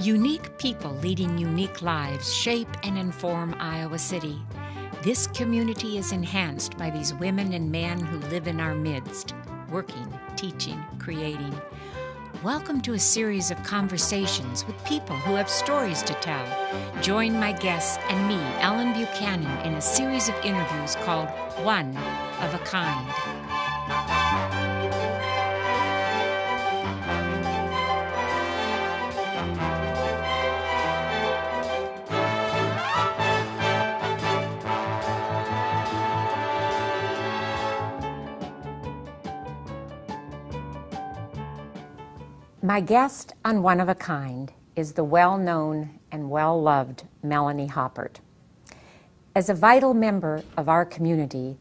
Unique people leading unique lives shape and inform Iowa City. This community is enhanced by these women and men who live in our midst, working, teaching, creating. Welcome to a series of conversations with people who have stories to tell. Join my guests and me, Ellen Buchanan, in a series of interviews called One of a Kind. My guest on One of a Kind is the well-known and well-loved Melanie Haupert. As a vital member of our community,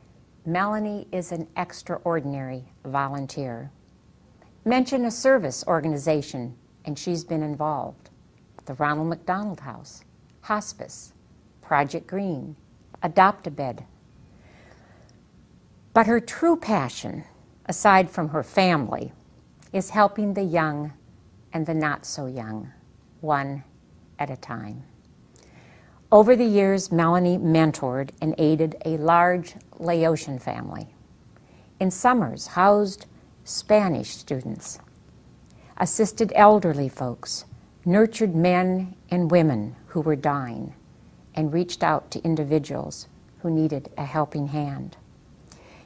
Melanie is an extraordinary volunteer. Mention a service organization, and she's been involved. The Ronald McDonald House, Hospice, Project Green, Adopt-A-Bed. But her true passion, aside from her family, is helping the young and the not so young, one at a time. Over the years, Melanie mentored and aided a large Laotian family. In summers, housed Spanish students, assisted elderly folks, nurtured men and women who were dying, and reached out to individuals who needed a helping hand.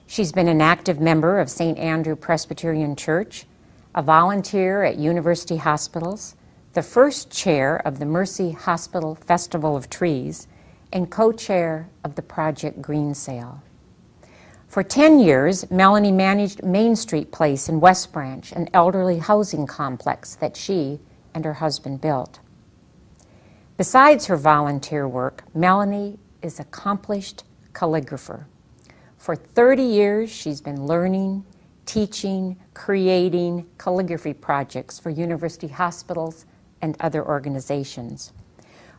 She's been an active member of St. Andrew Presbyterian Church, a volunteer at university hospitals, the first chair of the Mercy Hospital Festival of Trees, and co-chair of the Project Green Sale. For 10 years, Melanie managed Main Street Place in West Branch, an elderly housing complex that she and her husband built. Besides her volunteer work, Melanie is an accomplished calligrapher. For 30 years, she's been learning, teaching, creating calligraphy projects for university hospitals and other organizations.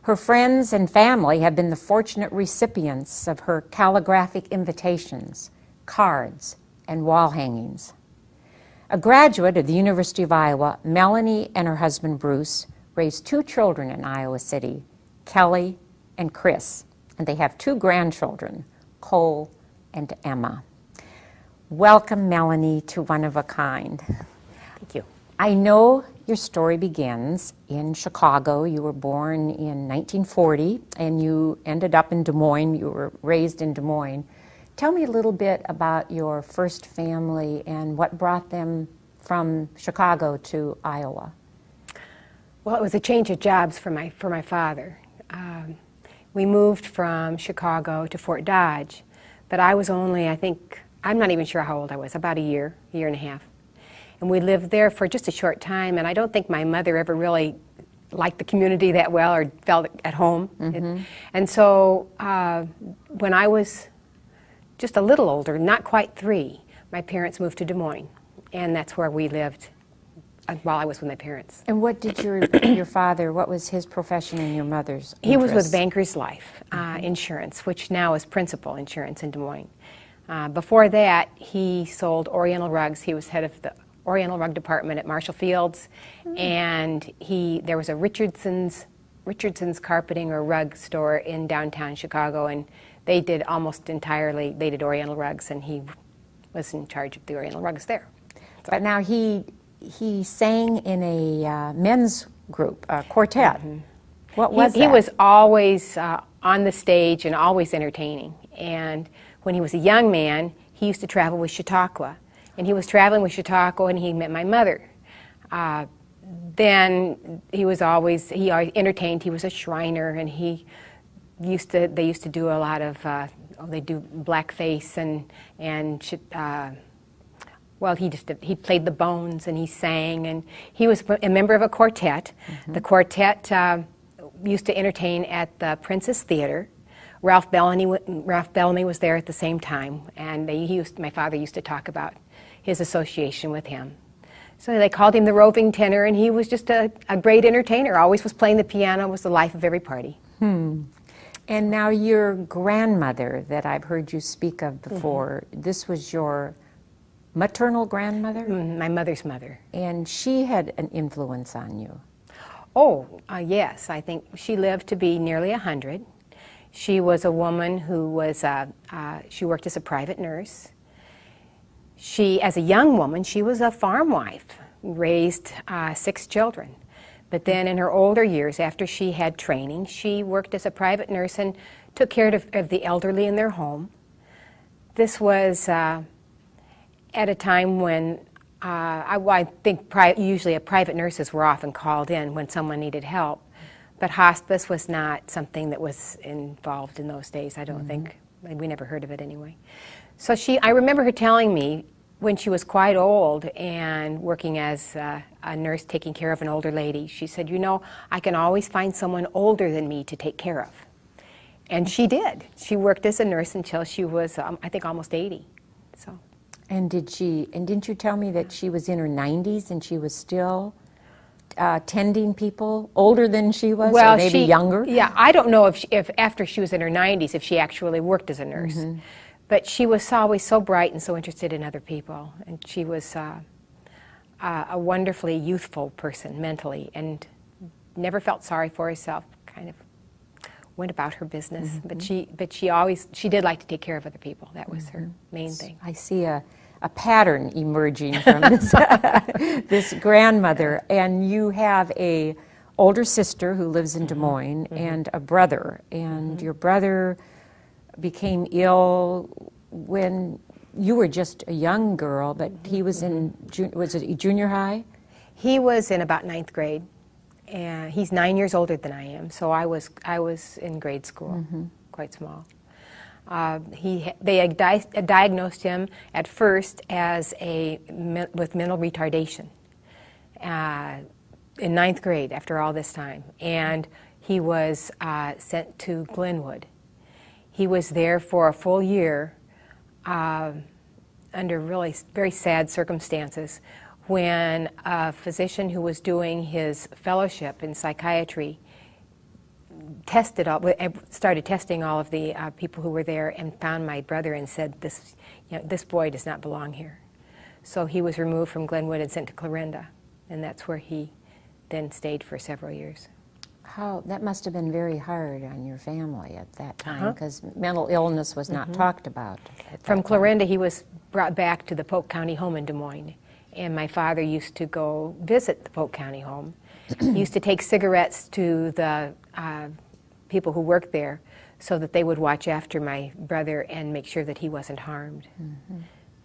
Her friends and family have been the fortunate recipients of her calligraphic invitations, cards, and wall hangings. A graduate of the University of Iowa, Melanie and her husband Bruce raised 2 children in Iowa City, Kelly and Chris, and they have 2 grandchildren, Cole and Emma. Welcome, Melanie, to One of a Kind. Thank you. I know your story begins in Chicago. You were born in 1940, and you ended up in Des Moines. You were raised in Des Moines. Tell me a little bit about your first family and what brought them from Chicago to Iowa. Well, it was a change of jobs for my father. We moved from Chicago to Fort Dodge, but I was only, I'm not even sure how old I was, about a year and a half. And we lived there for just a short time, and I don't think my mother ever really liked the community that well or felt at home. Mm-hmm. And so when I was just a little older, not quite 3, my parents moved to Des Moines, and that's where we lived while I was with my parents. And what did your father, what was his profession and your mother's interest? He was with Bankers Life Insurance, which now is Principal Insurance in Des Moines. Before that, he sold Oriental rugs. He was head of the Oriental rug department at Marshall Fields, and there was a Richardson's carpeting or rug store in downtown Chicago, and they did Oriental rugs, and he was in charge of the Oriental rugs there. But now he sang in a men's group, a quartet. Mm-hmm. What was that? He was always on the stage and always entertaining, and when he was a young man, he used to travel with Chautauqua. And he was traveling with Chautauqua and he met my mother. Then he always entertained. He was a Shriner, and they used to do a lot of, they do blackface he played the bones and he sang, and he was a member of a quartet. Mm-hmm. The quartet used to entertain at the Princess Theater. Ralph Bellamy was there at the same time, and my father used to talk about his association with him. So they called him the roving tenor, and he was just a great entertainer. Always was playing the piano, was the life of every party. And now your grandmother that I've heard you speak of before, this was your maternal grandmother? My mother's mother. And she had an influence on you. Oh, yes. I think she lived to be nearly 100. She was a woman who was, she worked as a private nurse. She, as a young woman, she was a farm wife, raised 6 children. But then in her older years, after she had training, she worked as a private nurse and took care of the elderly in their home. This was at a time when I think usually private nurses were often called in when someone needed help, but hospice was not something that was involved in those days, I don't think. We never heard of it anyway. So I remember her telling me when she was quite old and working as a nurse taking care of an older lady, she said, you know, I can always find someone older than me to take care of. And she did. She worked as a nurse until she was, I think, almost 80. So. And didn't you tell me that she was in her 90s and she was still tending people older than she was, or maybe younger? Yeah, I don't know if after she was in her 90s, if she actually worked as a nurse. But she was always so bright and so interested in other people. And she was a wonderfully youthful person mentally and never felt sorry for herself, kind of went about her business. But she did like to take care of other people. That was her main thing. I see a pattern emerging from this, this grandmother. And you have a older sister who lives in Des Moines and a brother. And your brother became ill when you were just a young girl, but he was in, was it junior high? He was in about 9th grade, and he's 9 years older than I am, so I was in grade school, quite small. They diagnosed him at first as with mental retardation in 9th grade after all this time, and he was sent to Glenwood. He was there for a full year under really very sad circumstances when a physician who was doing his fellowship in psychiatry started testing all of the people who were there and found my brother and said, this boy does not belong here. So he was removed from Glenwood and sent to Clarinda, and that's where he then stayed for several years. That must have been very hard on your family at that time, because mental illness was not talked about. From Clarinda, he was brought back to the Polk County home in Des Moines, and my father used to go visit the Polk County home. He used to take cigarettes to the people who worked there so that they would watch after my brother and make sure that he wasn't harmed.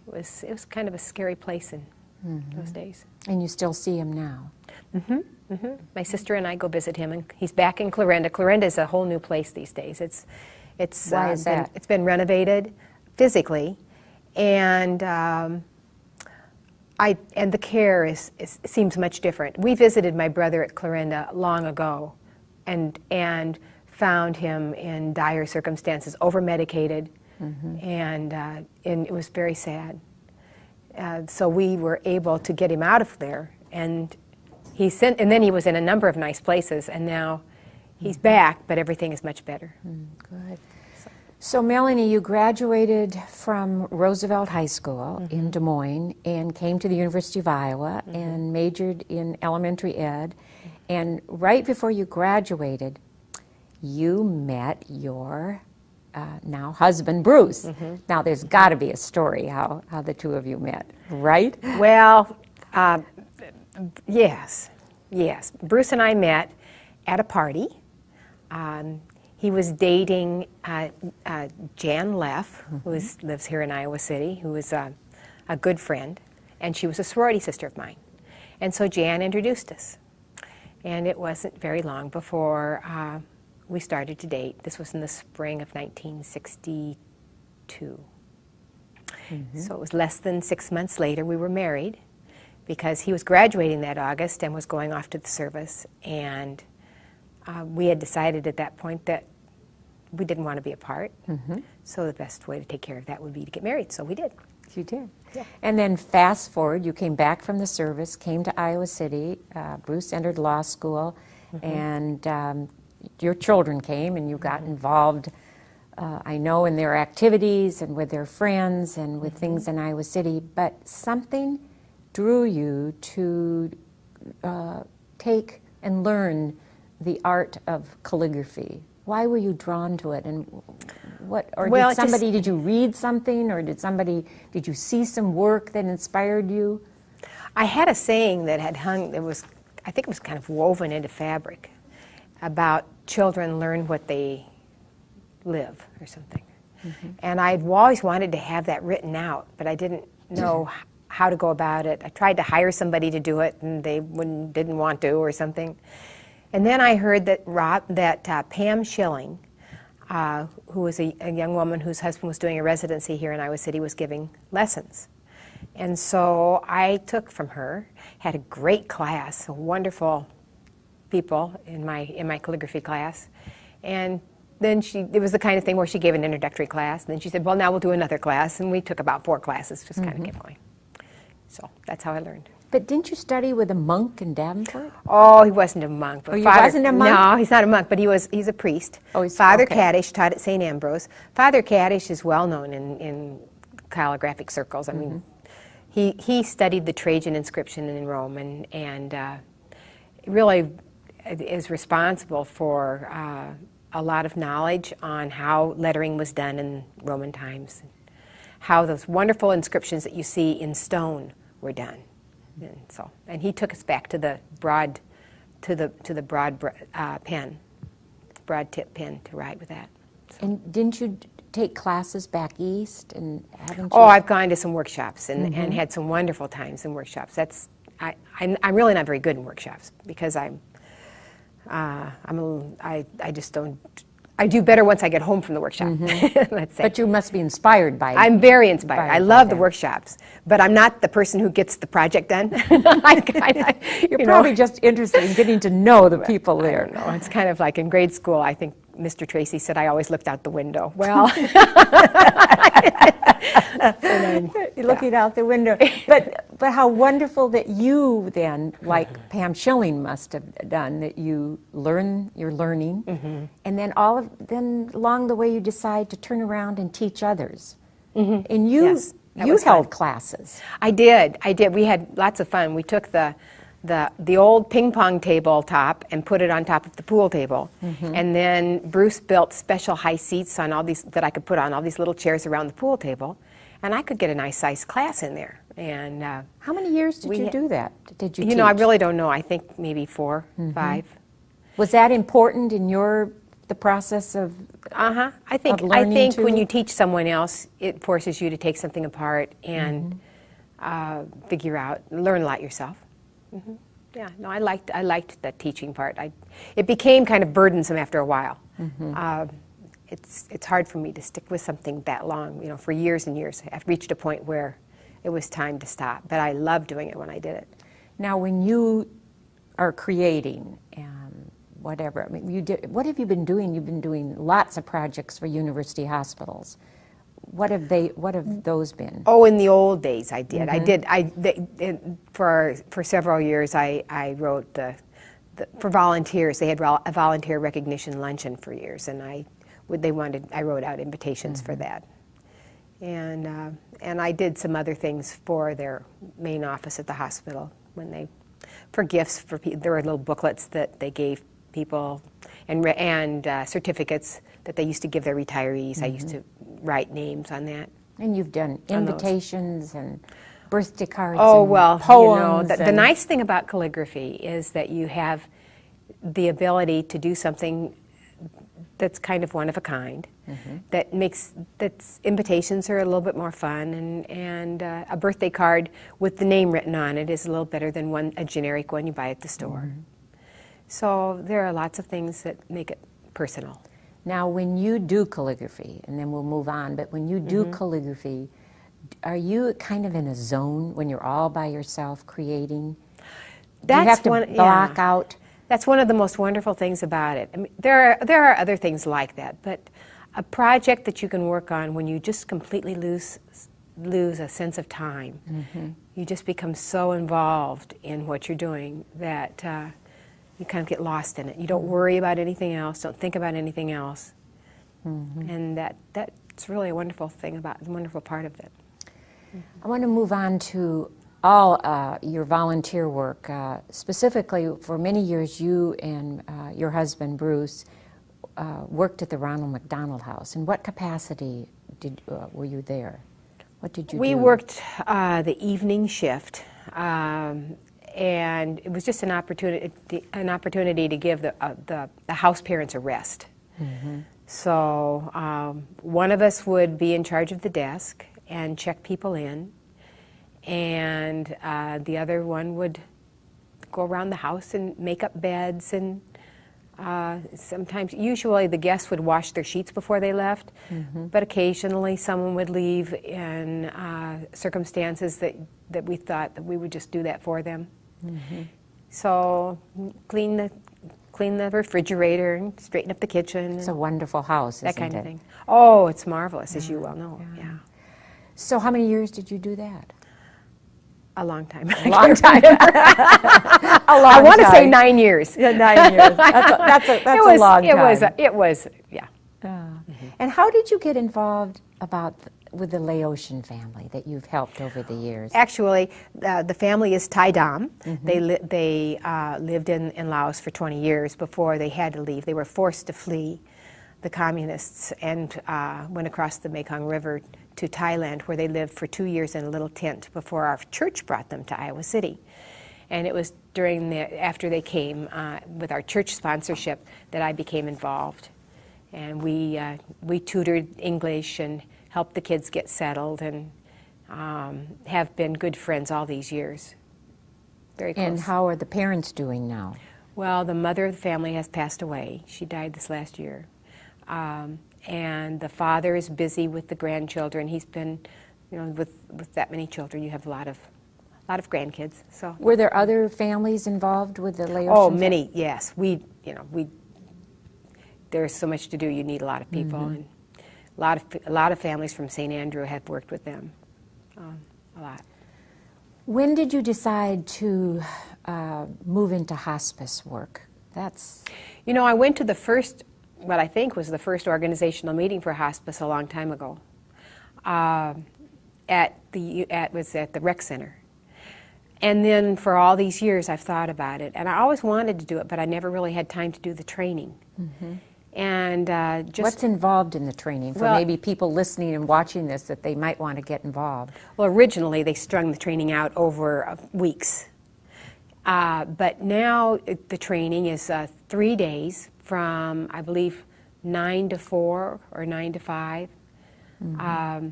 It was kind of a scary place in those days. And you still see him now? My sister and I go visit him, and he's back in Clarinda. Clarinda is a whole new place these days. Why is that? It's been renovated physically, and the care seems much different. We visited my brother at Clarinda long ago, and found him in dire circumstances, over-medicated, and it was very sad. So we were able to get him out of there, and then he was in a number of nice places, and now he's back, but everything is much better. Good. So Melanie, you graduated from Roosevelt High School in Des Moines and came to the University of Iowa and majored in elementary ed. And right before you graduated, you met your now husband, Bruce. Now there's got to be a story how the two of you met, right? Well, yes. Bruce and I met at a party. He was dating Jan Leff, who lives here in Iowa City, who is a good friend, and she was a sorority sister of mine. And so Jan introduced us. And it wasn't very long before we started to date. This was in the spring of 1962. So it was less than 6 months later we were married, because he was graduating that August and was going off to the service. And we had decided at that point that we didn't want to be apart. So the best way to take care of that would be to get married. So we did. You did. Yeah. And then fast forward, you came back from the service, came to Iowa City. Bruce entered law school, and your children came, and you got involved, I know, in their activities and with their friends and with things in Iowa City. But something drew you to take and learn the art of calligraphy? Why were you drawn to it, and what? Or Well, did you read something, or did you see some work that inspired you? I had a saying that had hung, I think it was kind of woven into fabric, about children learn what they live, or something. And I'd always wanted to have that written out, but I didn't know how to go about it. I tried to hire somebody to do it, and they didn't want to, or something. And then I heard that Pam Schilling, who was a young woman whose husband was doing a residency here in Iowa City, was giving lessons. And so I took from her, had a great class, wonderful people in my calligraphy class. And then it was the kind of thing where she gave an introductory class, and then she said, well, now we'll do another class, and we took about 4 classes, just kind of kept going. So that's how I learned. But didn't you study with a monk in Davenport? Oh, he wasn't a monk. But he wasn't a monk? No, he's not a monk, but he's a priest. Oh, Father Kaddish taught at St. Ambrose. Father Kaddish is well known in calligraphic circles. I mean, he studied the Trajan inscription in Rome, and really is responsible for a lot of knowledge on how lettering was done in Roman times, how those wonderful inscriptions that you see in stone were done. And he took us back to the broad pen, broad tip pen to write with that. So. And didn't you take classes back east, and haven't you? Oh, I've gone to some workshops and had some wonderful times in workshops. I'm really not very good in workshops because I just don't. I do better once I get home from the workshop, let's say. But you must be inspired by it. I'm very inspired. I love the workshops, but I'm not the person who gets the project done. You're probably just interested in getting to know the people there. I don't know. It's kind of like in grade school, I think Mr. Tracy said I always looked out the window. Well, you're looking out the window. But how wonderful that you then, like Pam Schilling must have done, that you're learning, and then then along the way you decide to turn around and teach others. And you held classes. I did. We had lots of fun. We took the old ping pong table top and put it on top of the pool table. And then Bruce built special high seats on all these that I could put on all these little chairs around the pool table, and I could get a nice sized class in there. And how many years did you do that? Did you? You know, I really don't know. I think maybe 4, 5. Was that important in the process of? I think when you teach someone else, it forces you to take something apart and learn a lot yourself. Yeah, no, I liked that teaching part. It became kind of burdensome after a while. It's hard for me to stick with something that long, for years and years. I've reached a point where it was time to stop, but I loved doing it when I did it. Now, when you are creating whatever, what have you been doing? You've been doing lots of projects for university hospitals. What have those been? Oh, in the old days, I did. For several years, I wrote for volunteers. They had a volunteer recognition luncheon for years, and I wrote out invitations for that. And I did some other things for their main office at the hospital for gifts for people. There were little booklets that they gave people, and certificates that they used to give their retirees. I used to write names on that. And you've done invitations and birthday cards. Oh, and well, poems. The nice thing about calligraphy is that you have the ability to do something that's kind of one of a kind. That's invitations are a little bit more fun, and a birthday card with the name written on it is a little better than a generic one you buy at the store. So there are lots of things that make it personal. Now, when you do calligraphy, and then we'll move on, but when you do calligraphy, are you kind of in a zone when you're all by yourself creating? Do you have to block out? That's one of the most wonderful things about it. I mean, there are other things like that, but a project that you can work on when you just completely lose a sense of time, you just become so involved in what you're doing that you kind of get lost in it. You don't worry about anything else, don't think about anything else. And that's really a wonderful thing the wonderful part of it. I want to move on to all your volunteer work. Specifically, for many years, you and your husband, Bruce, worked at the Ronald McDonald House. In what capacity were you there? What did you do? We worked the evening shift, and it was just an opportunity to give the house parents a rest. Mm-hmm. So one of us would be in charge of the desk and check people in, and the other one would go around the house and make up beds, and usually the guests would wash their sheets before they left, mm-hmm. but occasionally someone would leave in circumstances that we thought that we would just do that for them. Mm-hmm. So clean the refrigerator and straighten up the kitchen. It's a wonderful house, isn't it? That kind of thing. Oh, it's marvelous, as you well know. Yeah. So how many years did you do that? A long time. A long time. I want to say 9 years. Yeah, 9 years. That's a long time. It was, yeah. Mm-hmm. And how did you get involved with the Laotian family that you've helped over the years? Actually, the family is Thai Dam. Mm-hmm. They lived in Laos for 20 years before they had to leave. They were forced to flee the communists and went across the Mekong River to Thailand, where they lived for 2 years in a little tent before our church brought them to Iowa City. And it was after they came with our church sponsorship that I became involved. And we tutored English and helped the kids get settled, and have been good friends all these years. Very close. And how are the parents doing now? Well, the mother of the family has passed away. She died this last year. And the father is busy with the grandchildren. He's been, with that many children, you have a lot of grandkids. So were there other families involved with the Laotian? Oh, many. Yes, there's so much to do. You need a lot of people, mm-hmm. and a lot of families from St. Andrew have worked with them. A lot. When did you decide to move into hospice work? I went to what I think was the first organizational meeting for hospice a long time ago. It was at the rec center. And then for all these years I've thought about it, and I always wanted to do it, but I never really had time to do the training. Mm-hmm. And what's involved in the training for maybe people listening and watching this that they might want to get involved? Well, originally they strung the training out over weeks. But now the training is 3 days from, I believe, 9 to 4 or 9 to 5. Mm-hmm.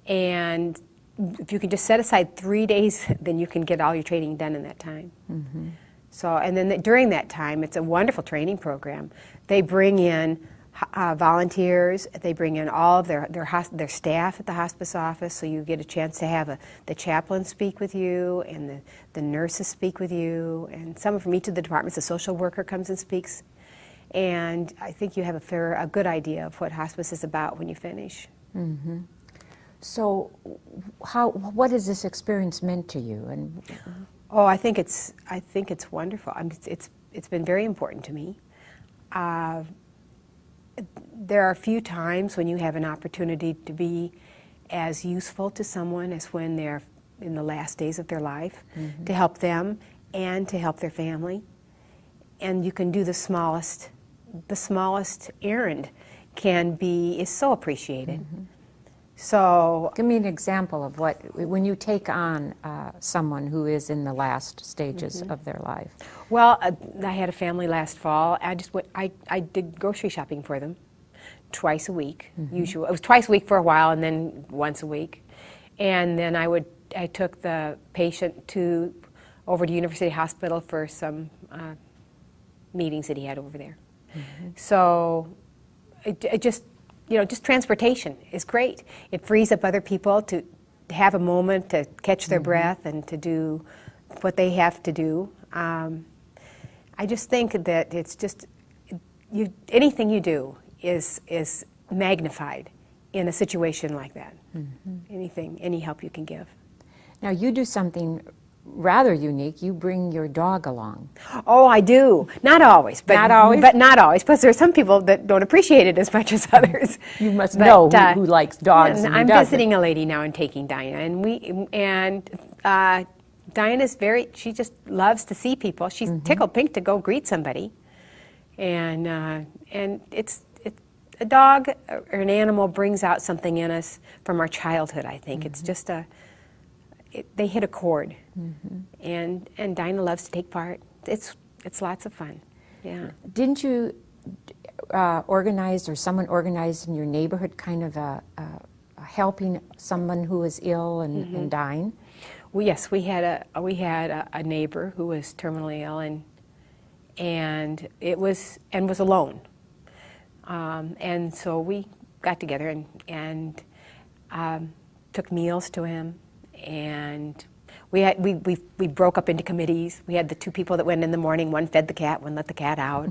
And if you can just set aside 3 days, then you can get all your training done in that time. Mm-hmm. So, and then during that time, it's a wonderful training program. They bring in volunteers. They bring in all of their staff at the hospice office, so you get a chance to have the chaplain speak with you, and the nurses speak with you, and someone from each of the departments. The social worker comes and speaks, and I think you have a good idea of what hospice is about when you finish. Mm-hmm. So, what has this experience meant to you? And oh, I think it's wonderful. It's been very important to me. There are a few times when you have an opportunity to be as useful to someone as when they're in the last days of their life, mm-hmm. to help them and to help their family. And you can do the smallest errand is so appreciated. Mm-hmm. So, give me an example of when you take on someone who is in the last stages mm-hmm. of their life. Well, I had a family last fall. I did grocery shopping for them twice a week. Mm-hmm. Usually, it was twice a week for a while, and then once a week. And then I took the patient over to University Hospital for some meetings that he had over there. Mm-hmm. So, just transportation is great. It frees up other people to have a moment to catch their mm-hmm. breath and to do what they have to do. I just think that it's just anything you do is magnified in a situation like that. Mm-hmm. Any help you can give. Now you do something rather unique. You bring your dog along. Oh, I do. Not always. But not always? But not always. Plus, there are some people that don't appreciate it as much as others. You must know who likes dogs and who I'm doesn't. Visiting a lady now and taking Dinah, and Diana's she just loves to see people. She's tickled pink to go greet somebody. And it's a dog or an animal brings out something in us from our childhood, I think. It's just they hit a chord. And Dinah loves to take part. It's lots of fun, yeah. Didn't you organize, or someone organized in your neighborhood, kind of a helping someone who was ill and dying? Well, yes, we had a neighbor who was terminally ill and was alone, and so we got together and took meals to him, and we broke up into committees. We had the two people that went in the morning. One fed the cat, one let the cat out,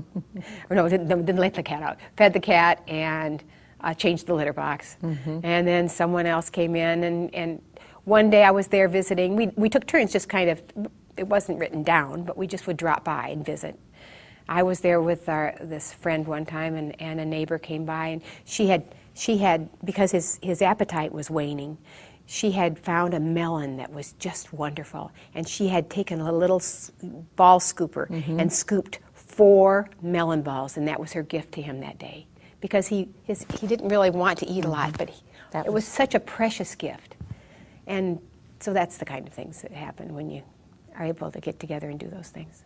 or no, didn't let the cat out. Fed the cat and changed the litter box, and then someone else came in and. One day I was there visiting. We took turns, just kind of, it wasn't written down, but we just would drop by and visit. I was there with this friend one time, and a neighbor came by, and she had because his appetite was waning, she had found a melon that was just wonderful, and she had taken a little ball scooper and scooped 4 melon balls, and that was her gift to him that day, because he didn't really want to eat a lot, but it was such a precious gift. And so that's the kind of things that happen when you are able to get together and do those things.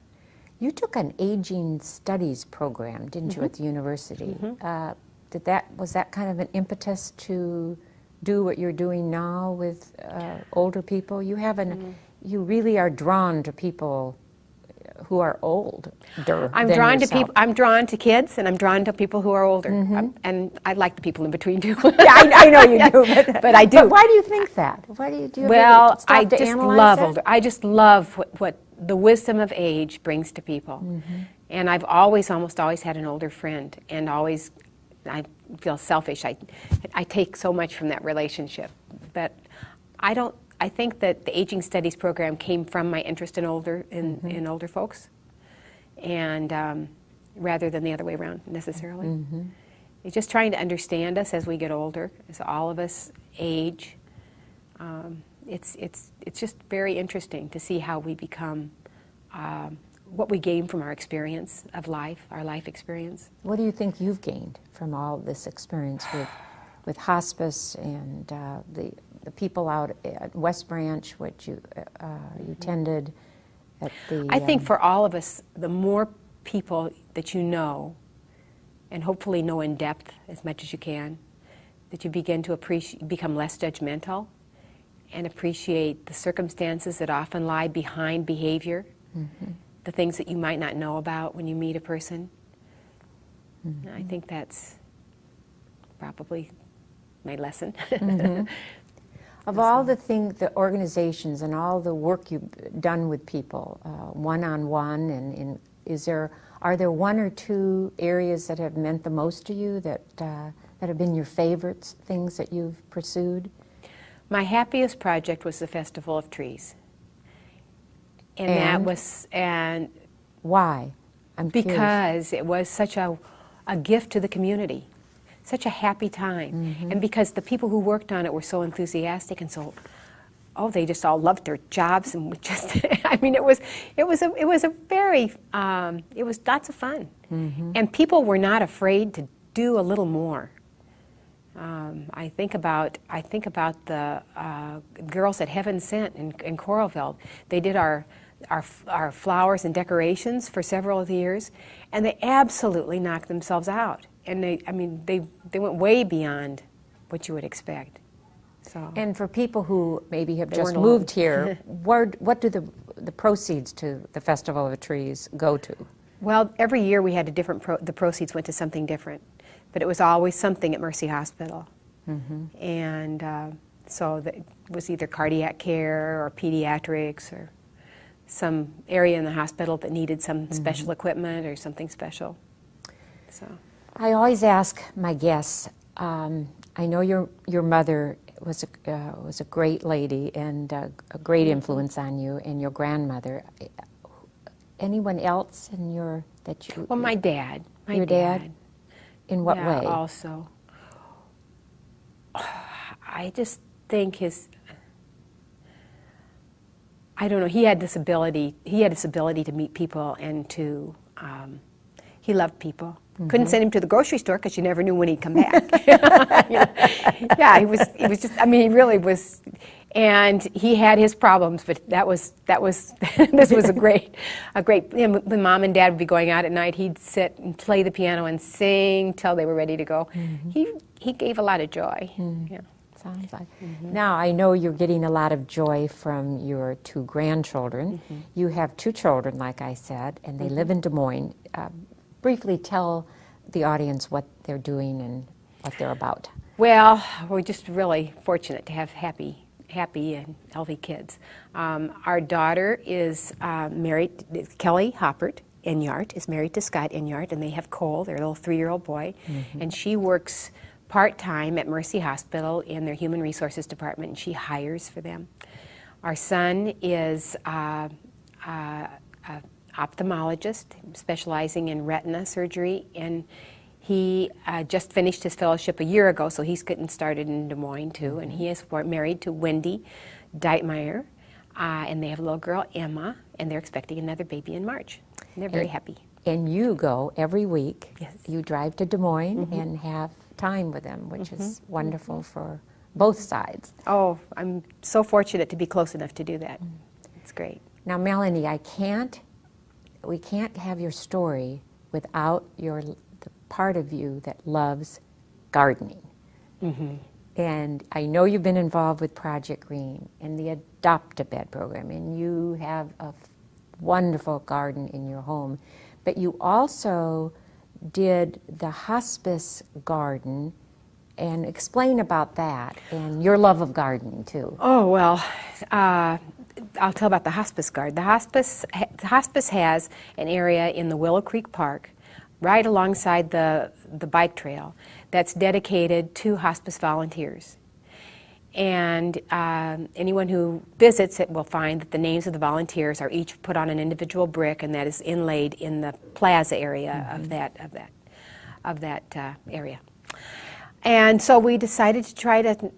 You took an aging studies program, didn't you, at the university? Was that kind of an impetus to do what you're doing now with older people? You you really are drawn to people who are older. I'm drawn to kids, and I'm drawn to people who are older, and I like the people in between too. Yeah, I know you do, but I do. But why do you think that? Why do you? Well, I just love older. I just love what the wisdom of age brings to people, and I've almost always had an older friend, and always I feel selfish. I take so much from that relationship, but I think that the Aging Studies program came from my interest in older folks, and rather than the other way around necessarily. It's just trying to understand us as we get older, as all of us age. It's just very interesting to see how we become, what we gain from our experience of life, our life experience. What do you think you've gained from all this experience with hospice and the people out at West Branch, which you tended at the... I think for all of us, the more people that you know, and hopefully know in depth as much as you can, that you begin to become less judgmental and appreciate the circumstances that often lie behind behavior, the things that you might not know about when you meet a person. I think that's probably my lesson. Of all the organizations and all the work you've done with people, one-on-one, and are there one or two areas that have meant the most to you, that have been your favorites, things that you've pursued? My happiest project was the Festival of Trees. And why? Because it was such a gift to the community. Such a happy time, and because the people who worked on it were so enthusiastic and so, they just all loved their jobs, and I mean, it was lots of fun, and people were not afraid to do a little more. I think about the girls at Heaven Sent in Coralville. They did our flowers and decorations for several of the years, and they absolutely knocked themselves out. And they went way beyond what you would expect. So. And for people who maybe have just moved here, what do the proceeds to the Festival of the Trees go to? Well, every year we had a different. The proceeds went to something different, but it was always something at Mercy Hospital, and so it was either cardiac care or pediatrics or some area in the hospital that needed some special equipment or something special. So. I always ask my guests, I know your mother was a great lady and a great influence on you, and your grandmother. Anyone else that you... Well, my dad. Your dad? In what way? Also. I just think I don't know, he had this ability to meet people and to, he loved people. Couldn't send him to the grocery store because you never knew when he'd come back. Yeah, he was just, I mean, he really was, and he had his problems, but that was this was a great, you know, when Mom and Dad would be going out at night, he'd sit and play the piano and sing till they were ready to go. He gave a lot of joy. Yeah. Sounds like. Now, I know you're getting a lot of joy from your 2 grandchildren. You have 2 children, like I said, and they live in Des Moines. Briefly tell the audience what they're doing and what they're about. Well, we're just really fortunate to have happy and healthy kids. Our daughter is married, Kelly Haupert Enyart is married to Scott Enyart, and they have Cole, their little 3-year-old boy, and she works part-time at Mercy Hospital in their Human Resources Department, and she hires for them. Our son is an ophthalmologist specializing in retina surgery, and he just finished his fellowship a year ago, so he's getting started in Des Moines too, and he is married to Wendy Deitmeyer, and they have a little girl, Emma, and they're expecting another baby in March. And they're very happy. And you go every week. Yes. You drive to Des Moines and have time with them, which is wonderful for both sides. Oh, I'm so fortunate to be close enough to do that. It's great. Now, Melanie, we can't have your story without the part of you that loves gardening. And I know you've been involved with Project Green and the Adopt-A-Bed program, and you have a wonderful garden in your home, but you also did the hospice garden, and explain about that and your love of gardening too. Oh, well, I'll tell about the hospice garden. The hospice has an area in the Willow Creek Park right alongside the bike trail that's dedicated to hospice volunteers. And anyone who visits it will find that the names of the volunteers are each put on an individual brick, and that is inlaid in the plaza area of that area. And so we decided to try to.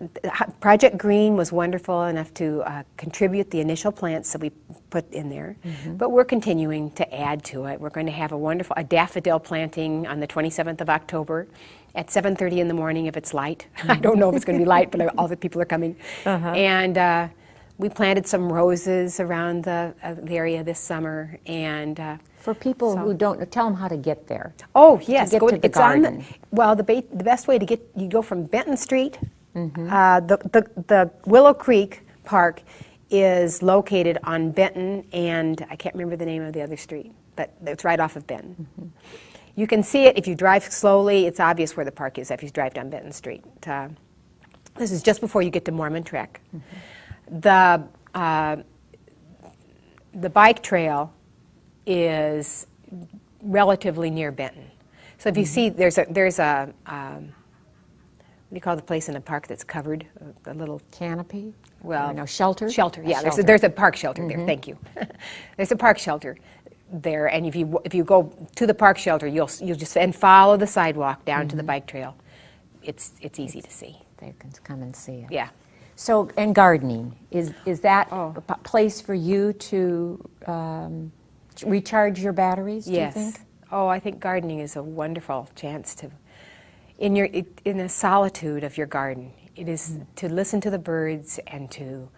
Project Green was wonderful enough to contribute the initial plants that we put in there, but we're continuing to add to it. We're going to have a daffodil planting on the 27th of October at 7:30 in the morning if it's light. I don't know if it's going to be light, but all the people are coming. And we planted some roses around the area this summer. And for people who don't, tell them how to get there. Oh, yes. To get to the garden. The best way to get, you go from Benton Street. The Willow Creek Park is located on Benton, and I can't remember the name of the other street, but it's right off of Benton. You can see it if you drive slowly. It's obvious where the park is if you drive down Benton Street. This is just before you get to Mormon Trek. The bike trail is relatively near Benton. So if you see, there's a what do you call the place in the park that's covered? A little canopy? Well, no, shelter? Shelter, yeah. Shelter. There's a park shelter there, thank you. There's a park shelter there, and if you go to the park shelter, you'll just follow the sidewalk down to the bike trail. It's easy to see. They can come and see it. Yeah. So, and gardening, is that a place for you to recharge your batteries, do you think? Oh, I think gardening is a wonderful chance to, in the solitude of your garden, it is to listen to the birds and to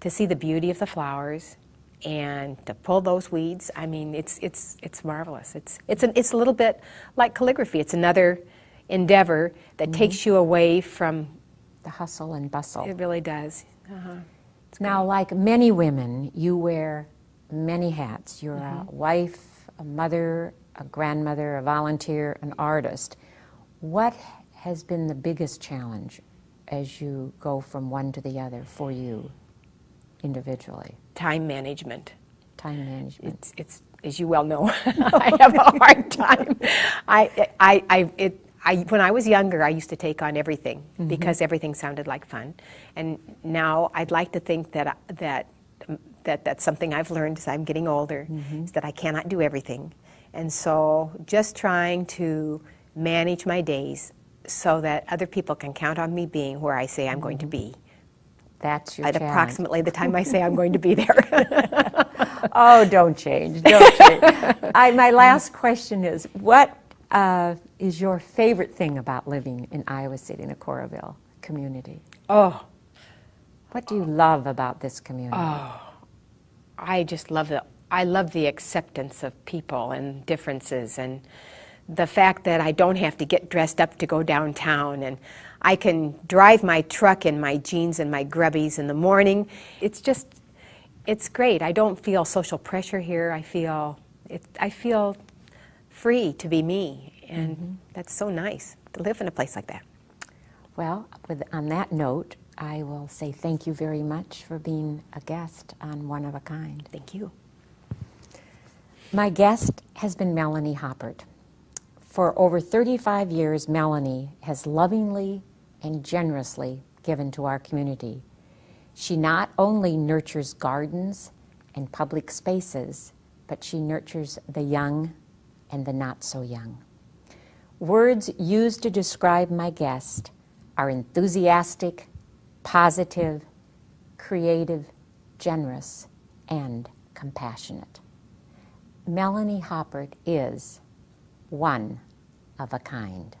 see the beauty of the flowers and to pull those weeds. I mean, it's marvelous. It's a little bit like calligraphy. It's another endeavor that takes you away from the hustle and bustle. It really does. Now, like many women, you wear many hats. You're a wife, a mother, a grandmother, a volunteer, an artist. What has been the biggest challenge as you go from one to the other for you individually? Time management. Time management. It's as you well know, I have a hard time. When I was younger, I used to take on everything because everything sounded like fun, and now I'd like to think that's something I've learned as I'm getting older, is that I cannot do everything, and so just trying to manage my days so that other people can count on me being where I say I'm going to be That's your at challenge. approximately the time I say I'm going to be there. Oh, don't change. Don't change. My last question is, what is your favorite thing about living in Iowa City, in the Coralville community? Oh, What do you love about this community? I just love the acceptance of people and differences, and the fact that I don't have to get dressed up to go downtown, and I can drive my truck in my jeans and my grubbies in the morning. It's great. I don't feel social pressure here. I feel free to be me, and that's so nice to live in a place like that. Well, on that note, I will say thank you very much for being a guest on One of a Kind. Thank you. My guest has been Melanie Haupert. For over 35 years, Melanie has lovingly and generously given to our community. She not only nurtures gardens and public spaces, but she nurtures the young and the not so young. Words used to describe my guest are enthusiastic, positive, creative, generous, and compassionate. Melanie Haupert is one of a kind.